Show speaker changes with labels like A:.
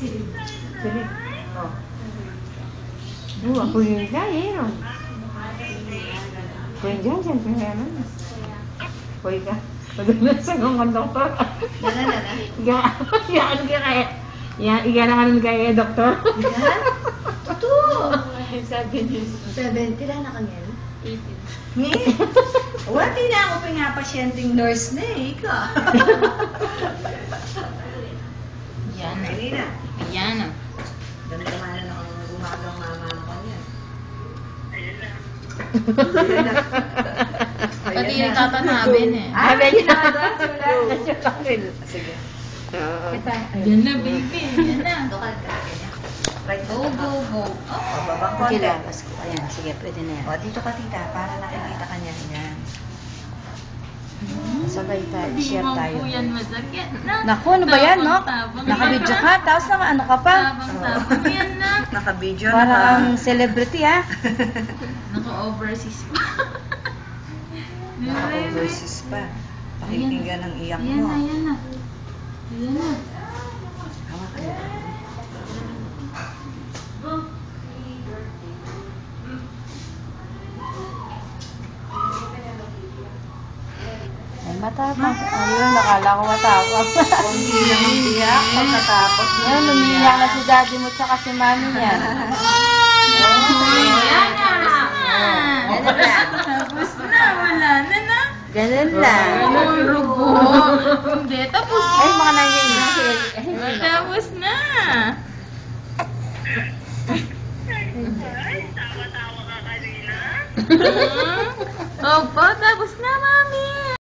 A: Sige. Oh. Ako yung gaya, no? Kung dyan, siyempre naman. Hoy ka. Pag-unas ang doktor. Yan kaya. Yan, iga naman kaya, doktor.
B: Yan? Totoo.
A: 70.
B: 70 lang na kanyan.
C: 18.
B: Wala, di na ako pinapasyenteng nurse na eh. Ikaw.
C: Yan na.
B: Kanina.
C: Yan na.
B: Damdamanan ako ng gumagang mama ko kanyan.
C: Pati yung tatanabin eh.
A: Sabi
B: Ay,
A: niya.
B: ginawa. Sige.
C: Yan na, baby. Yan na.
B: Dokal ka. Ganyan. Right.
C: Go, go, go.
B: Oh, babang konti.
A: Kilapas ko. Ayan, sige, pwede na yan.
B: O, dito ka tita, para nakikita ka niya. Yan.
A: Sabay tayo,
C: Hindi
A: share
C: mo
A: tayo.
C: po yan masakit.
A: Naku, ano ba yan, no?
C: Tabang-tabang.
A: Nakabidyo ka, tapos na ano ka pa?
C: Tabang-tabang yan na.
B: Naka-video na
A: Parang celebrity, ha?
C: Naka-overseas pa.
B: Naka-overseas pa. Pakipinggan ang iyak
C: Ayan
B: mo.
C: na, ayan na. Ayan na.
B: Hawakan mo.
A: Ay, matapang. Ayun, nakala ko matapang.
B: Hindi naman iyak pagkatapos na.
A: Ayun, lumiyak na si daddy mo tsaka si mami niya.
C: Ayan na.
B: Ganun lang.
C: Tapos na, wala na na.
A: Ganun lang.
C: Anong rugo? Hindi, tapos
A: Ay, mga nangyayari si Ellie.
C: tapos na.
D: Tawa-tawa ka kanina.
C: Opo, tapos na, mami.